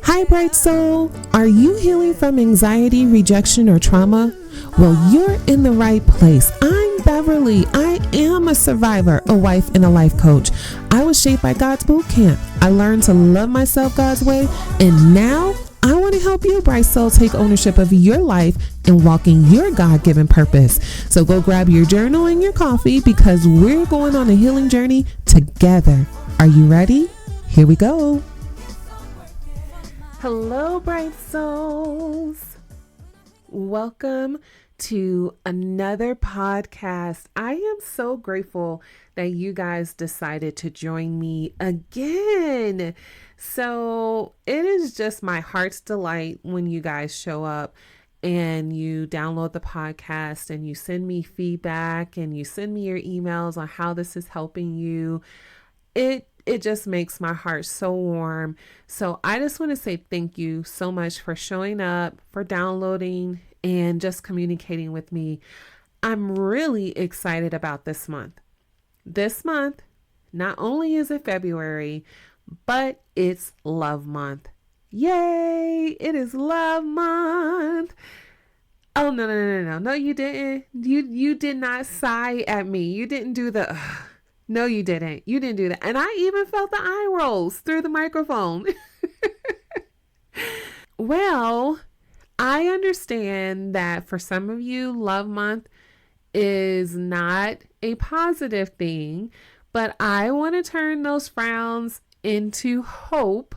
Hi, bright soul. Are you healing from anxiety, rejection, or trauma? Well, you're in the right place. I'm Beverly. I am a survivor, a wife, and a life coach. I was shaped by God's boot camp. I learned to love myself God's way, and now I want to help you, bright soul, take ownership of your life and walk in your God-given purpose. So go grab your journal and your coffee because we're going on a healing journey together. Are you ready? Here we go. Hello, bright souls. Welcome to another podcast. I am so grateful that you guys decided to join me again. So it is just my heart's delight when you guys show up and you download the podcast and you send me feedback and you send me your emails on how this is helping you. It just makes my heart so warm. So I just want to say thank you so much for showing up, for downloading, and just communicating with me. I'm really excited about this month. This month, not only is it February, but it's Love Month. Yay! It is Love Month. Oh, no. No, you didn't. You did not sigh at me. You didn't do the... No, you didn't. You didn't do that. And I even felt the eye rolls through the microphone. Well, I understand that for some of you, Love Month is not a positive thing, but I want to turn those frowns into hope.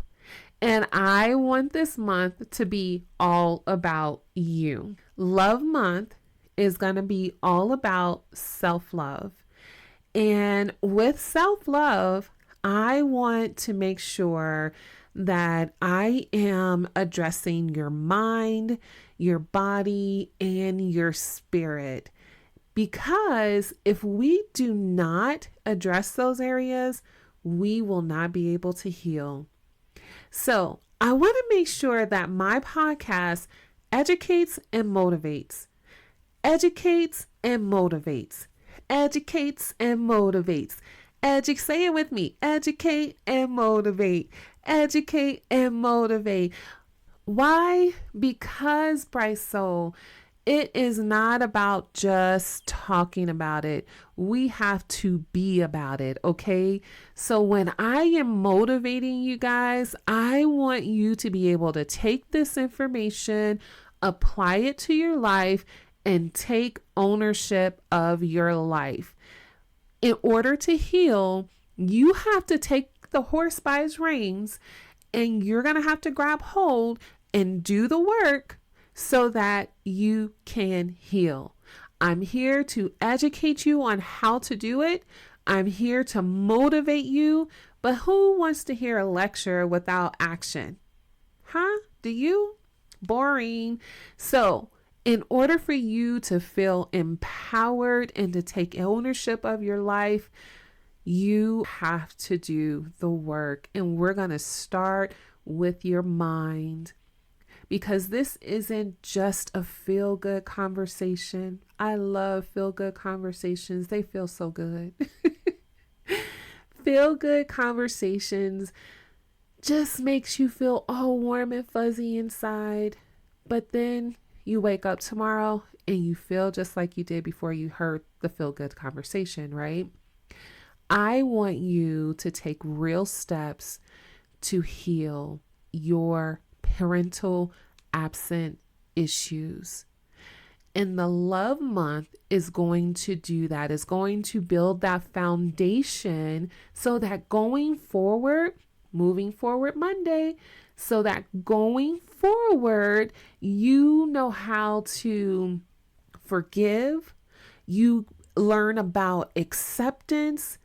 And I want this month to be all about you. Love Month is going to be all about self-love. And with self-love, I want to make sure that I am addressing your mind, your body, and your spirit. Because if we do not address those areas, we will not be able to heal. So I want to make sure that my podcast educates and motivates. Educates and motivates. Educates and motivates. Say it with me. Educate and motivate. Educate and motivate. Why? Because, bright soul, it is not about just talking about it. We have to be about it, okay? So when I am motivating you guys, I want you to be able to take this information, apply it to your life, and take ownership of your life. In order to heal, you have to take the horse by its reins and you're going to have to grab hold and do the work so that you can heal. I'm here to educate you on how to do it. I'm here to motivate you, but who wants to hear a lecture without action? Huh? Do you? Boring. So, in order for you to feel empowered and to take ownership of your life, you have to do the work. And we're going to start with your mind, because this isn't just a feel-good conversation. I love feel-good conversations. They feel so good. Feel-good conversations just makes you feel all warm and fuzzy inside. But then you wake up tomorrow and you feel just like you did before you heard the feel-good conversation, right? I want you to take real steps to heal your parental absent issues. And the Love Month is going to do that, is going to build that foundation so that going forward, moving forward Monday, so that going forward, you know how to forgive, you learn about acceptance,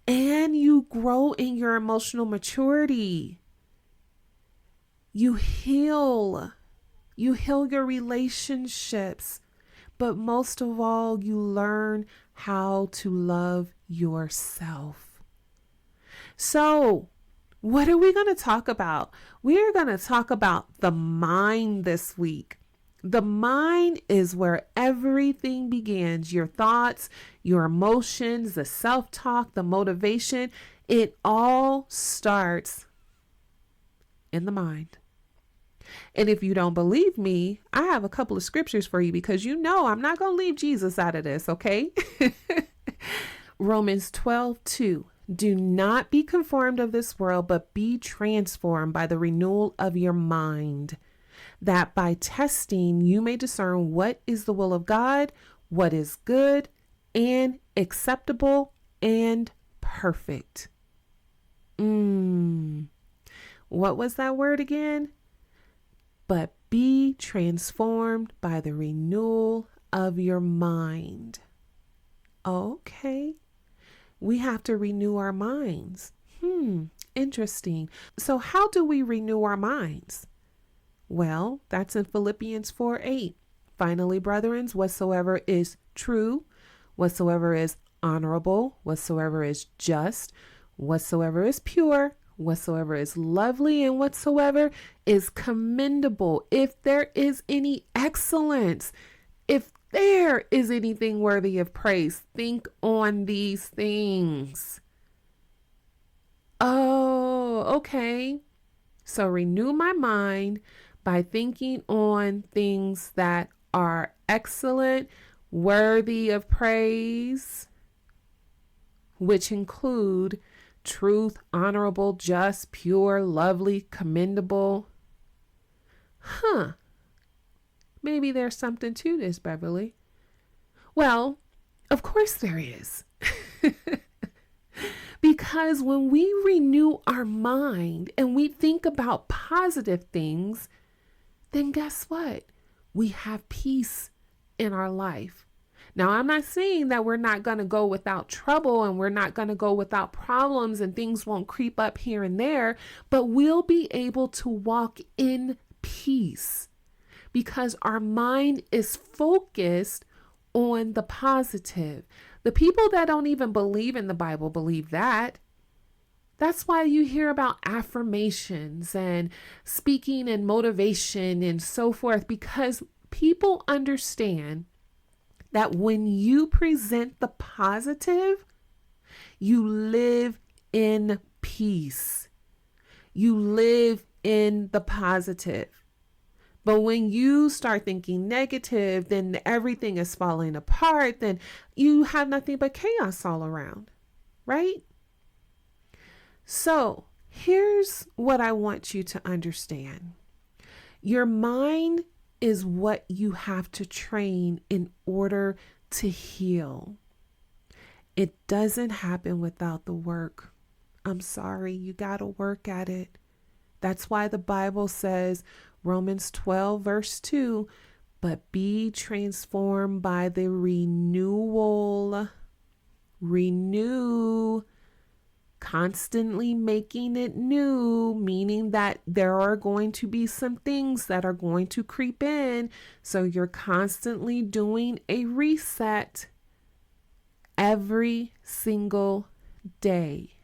and you grow in your emotional maturity. You heal your relationships, but most of all, you learn how to love yourself. So, what are we going to talk about? We are going to talk about the mind this week. The mind is where everything begins. Your thoughts, your emotions, the self-talk, the motivation, it all starts in the mind. And if you don't believe me, I have a couple of scriptures for you because you know I'm not going to leave Jesus out of this, okay? Romans 12:2. Do not be conformed of this world, but be transformed by the renewal of your mind, that by testing you may discern what is the will of God, what is good and acceptable and perfect. What was that word again? But be transformed by the renewal of your mind. Okay. We have to renew our minds. Interesting. So how do we renew our minds? Well, that's in Philippians 4:8. Finally, brethren, whatsoever is true, whatsoever is honorable, whatsoever is just, whatsoever is pure, whatsoever is lovely, and whatsoever is commendable, if there is any excellence, if there is anything worthy of praise, think on these things. Oh, okay. So renew my mind by thinking on things that are excellent, worthy of praise, which include truth, honorable, just, pure, lovely, commendable. Maybe there's something to this, Beverly. Well, of course there is. Because when we renew our mind and we think about positive things, then guess what? We have peace in our life. Now, I'm not saying that we're not going to go without trouble and we're not going to go without problems and things won't creep up here and there, but we'll be able to walk in peace because our mind is focused on the positive. The people that don't even believe in the Bible believe that. That's why you hear about affirmations and speaking and motivation and so forth, because people understand that when you present the positive, you live in peace. You live in the positive. But when you start thinking negative, then everything is falling apart. Then you have nothing but chaos all around, right? So here's what I want you to understand. Your mind is what you have to train in order to heal. It doesn't happen without the work. I'm sorry, you got to work at it. That's why the Bible says, Romans 12:2, but be transformed by the renewal. Renew. Constantly making it new, meaning that there are going to be some things that are going to creep in. So you're constantly doing a reset every single day.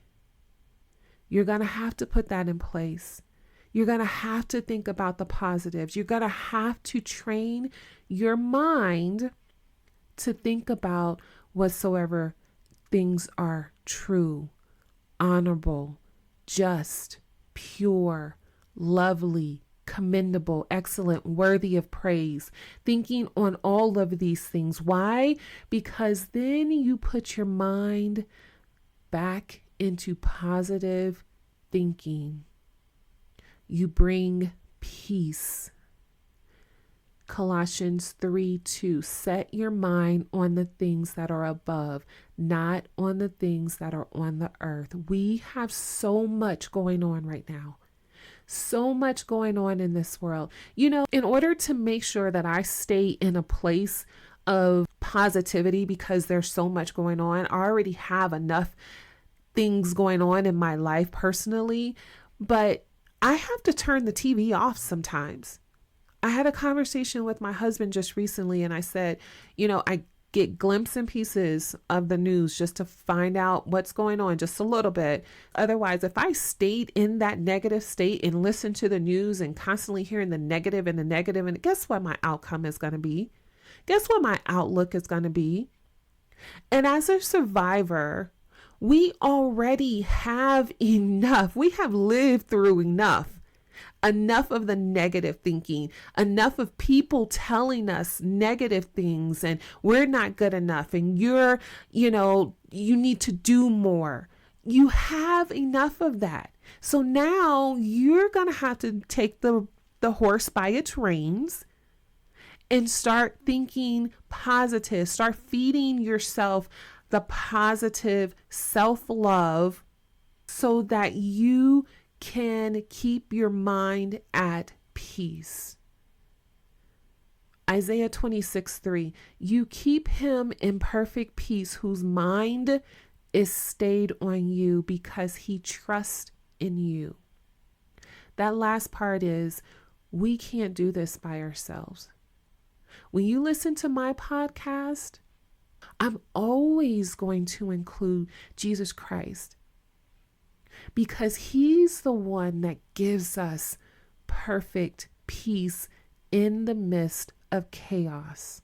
You're going to have to put that in place. You're going to have to think about the positives. You're going to have to train your mind to think about whatsoever things are true, honorable, just, pure, lovely, commendable, excellent, worthy of praise. Thinking on all of these things. Why? Because then you put your mind back into positive thinking. You bring peace. Colossians 3:2, set your mind on the things that are above, not on the things that are on the earth. We have so much going on right now. So much going on in this world. You know, in order to make sure that I stay in a place of positivity because there's so much going on, I already have enough things going on in my life personally, but I have to turn the TV off sometimes. I had a conversation with my husband just recently and I said, I get glimpses and pieces of the news just to find out what's going on just a little bit. Otherwise, if I stayed in that negative state and listened to the news and constantly hearing the negative, and guess what my outcome is going to be? Guess what my outlook is going to be? And as a survivor, we already have enough. We have lived through enough. enough of the negative thinking, enough of people telling us negative things and we're not good enough and you need to do more. You have enough of that. So now you're going to have to take the horse by its reins and start thinking positive. Start feeding yourself the positive self-love so that you can keep your mind at peace. Isaiah 26:3, you keep him in perfect peace whose mind is stayed on you because he trusts in you. That last part is, we can't do this by ourselves. When you listen to my podcast, I'm always going to include Jesus Christ because he's the one that gives us perfect peace in the midst of chaos.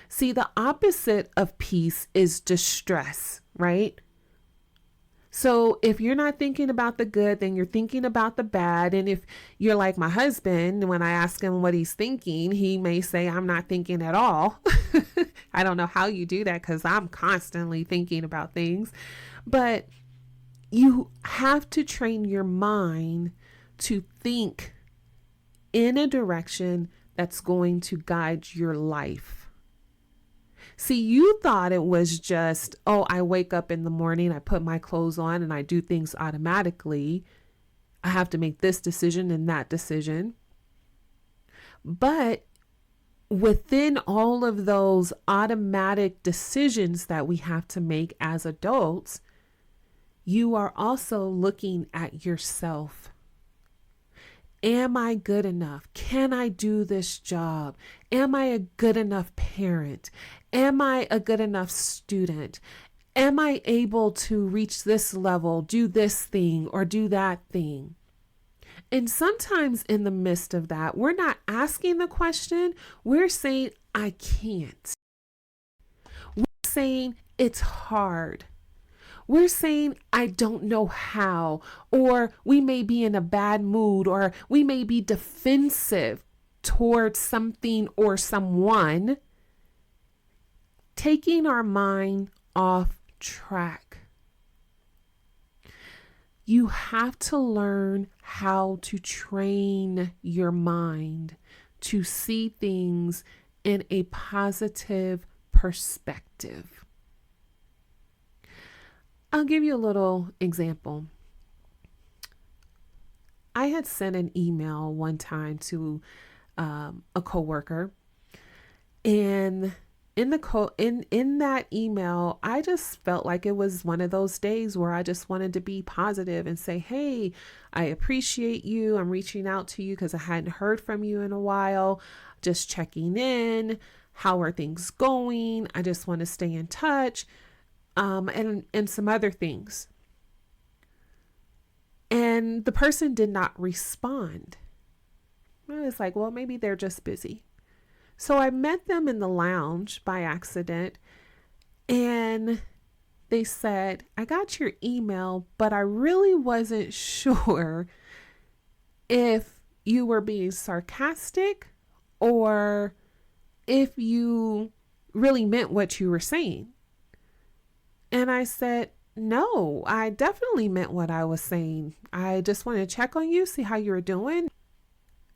See, the opposite of peace is distress, right? So if you're not thinking about the good, then you're thinking about the bad. And if you're like my husband, when I ask him what he's thinking, he may say, I'm not thinking at all. I don't know how you do that because I'm constantly thinking about things. But you have to train your mind to think in a direction that's going to guide your life. See, you thought it was just, I wake up in the morning, I put my clothes on and I do things automatically. I have to make this decision and that decision. But within all of those automatic decisions that we have to make as adults, you are also looking at yourself. Am I good enough? Can I do this job? Am I a good enough parent? Am I a good enough student? Am I able to reach this level, do this thing or do that thing? And sometimes in the midst of that, we're not asking the question. We're saying, I can't. We're saying it's hard. We're saying, I don't know how, or we may be in a bad mood, or we may be defensive towards something or someone, taking our mind off track. You have to learn how to train your mind to see things in a positive perspective. I'll give you a little example. I had sent an email one time to a coworker, and in that email, I just felt like it was one of those days where I just wanted to be positive and say, hey, I appreciate you. I'm reaching out to you because I hadn't heard from you in a while. Just checking in. How are things going? I just want to stay in touch. And some other things. And the person did not respond. I was like, well, maybe they're just busy. So I met them in the lounge by accident, and they said, I got your email, but I really wasn't sure if you were being sarcastic or if you really meant what you were saying. And I said, no, I definitely meant what I was saying. I just wanted to check on you, see how you were doing.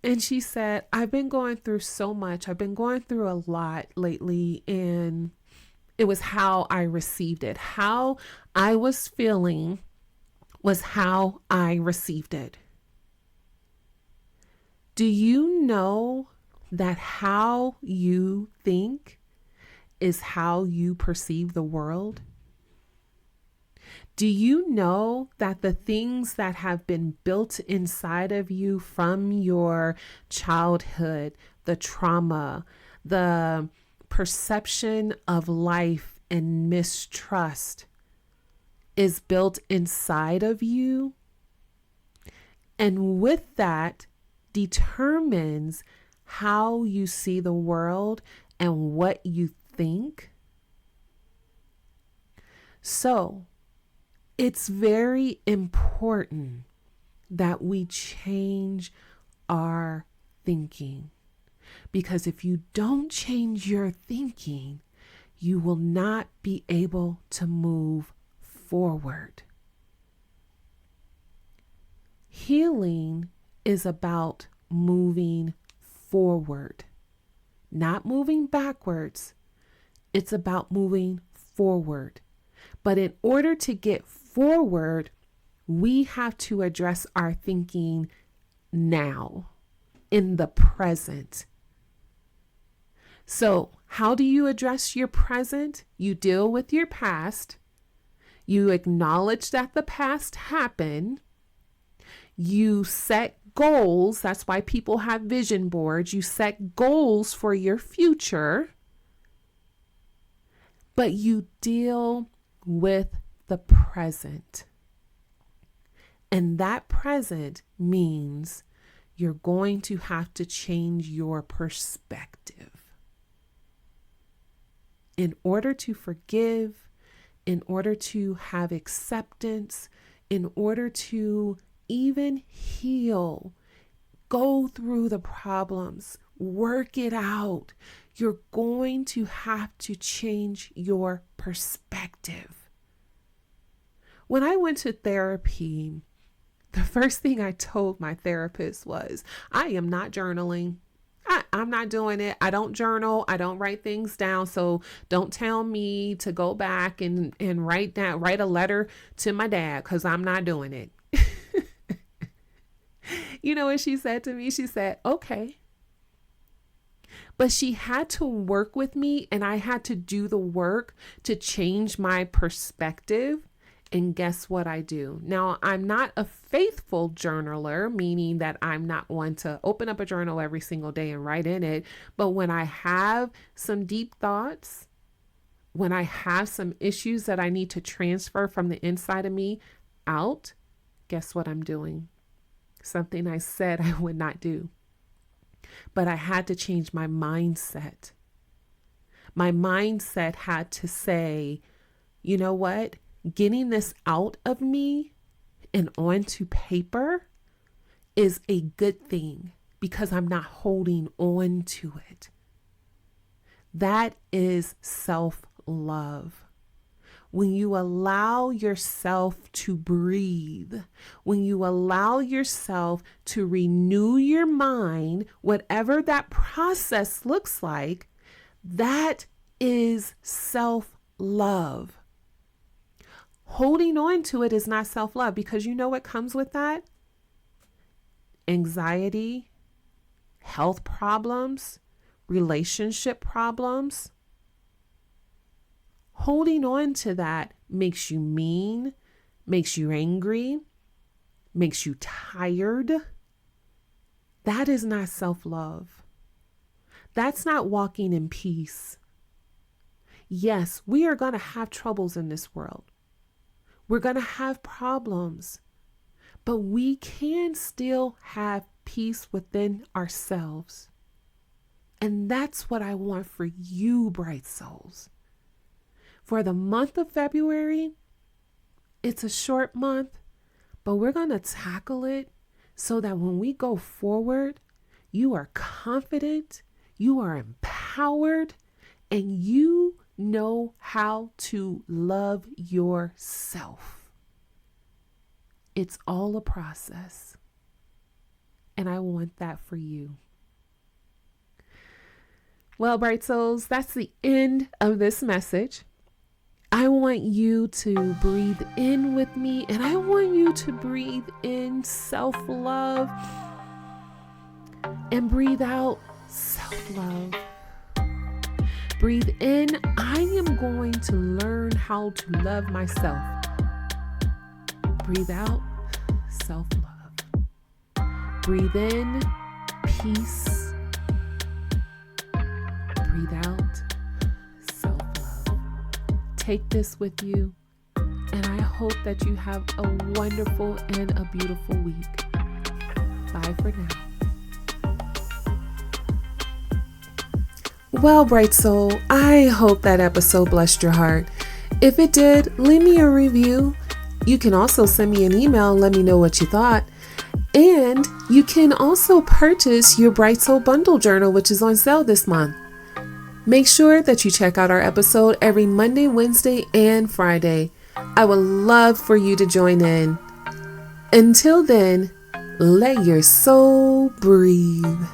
And she said, I've been going through so much. I've been going through a lot lately. And it was how I received it. How I was feeling was how I received it. Do you know that how you think is how you perceive the world? Do you know that the things that have been built inside of you from your childhood, the trauma, the perception of life and mistrust is built inside of you? And with that determines how you see the world and what you think. So, it's very important that we change our thinking. Because if you don't change your thinking, you will not be able to move forward. Healing is about moving forward, not moving backwards. It's about moving forward. But in order to get forward, we have to address our thinking now, in the present. So, how do you address your present? You deal with your past. You acknowledge that the past happened. You set goals. That's why people have vision boards. You set goals for your future. But you deal with the present. And that present means you're going to have to change your perspective. In order to forgive, in order to have acceptance, in order to even heal, go through the problems, work it out, you're going to have to change your perspective. When I went to therapy, the first thing I told my therapist was, I am not journaling. I'm not doing it. I don't journal. I don't write things down. So don't tell me to go back and write a letter to my dad, because I'm not doing it. You know what she said to me? She said, okay. But she had to work with me, and I had to do the work to change my perspective. And guess what I do? Now, I'm not a faithful journaler, meaning that I'm not one to open up a journal every single day and write in it. But when I have some deep thoughts, when I have some issues that I need to transfer from the inside of me out, guess what I'm doing? Something I said I would not do. But I had to change my mindset. My mindset had to say, you know what? Getting this out of me and onto paper is a good thing, because I'm not holding on to it. That is self-love. When you allow yourself to breathe, when you allow yourself to renew your mind, whatever that process looks like, that is self-love. Holding on to it is not self-love, because you know what comes with that? Anxiety, health problems, relationship problems. Holding on to that makes you mean, makes you angry, makes you tired. That is not self-love. That's not walking in peace. Yes, we are going to have troubles in this world. We're going to have problems, but we can still have peace within ourselves. And that's what I want for you, bright souls. For the month of February, it's a short month, but we're going to tackle it so that when we go forward, you are confident, you are empowered, and you know how to love yourself. It's all a process, and I want that for you. Well, bright souls, that's the end of this message. I want you to breathe in with me, and I want you to breathe in self-love and breathe out self-love. Breathe in, I am going to learn how to love myself. Breathe out, self-love. Breathe in, peace. Breathe out, self-love. Take this with you, and I hope that you have a wonderful and a beautiful week. Bye for now. Well, bright soul, I hope that episode blessed your heart. If it did, leave me a review. You can also send me an email and let me know what you thought. And you can also purchase your Bright Soul Bundle Journal, which is on sale this month. Make sure that you check out our episode every Monday, Wednesday, and Friday. I would love for you to join in. Until then, let your soul breathe.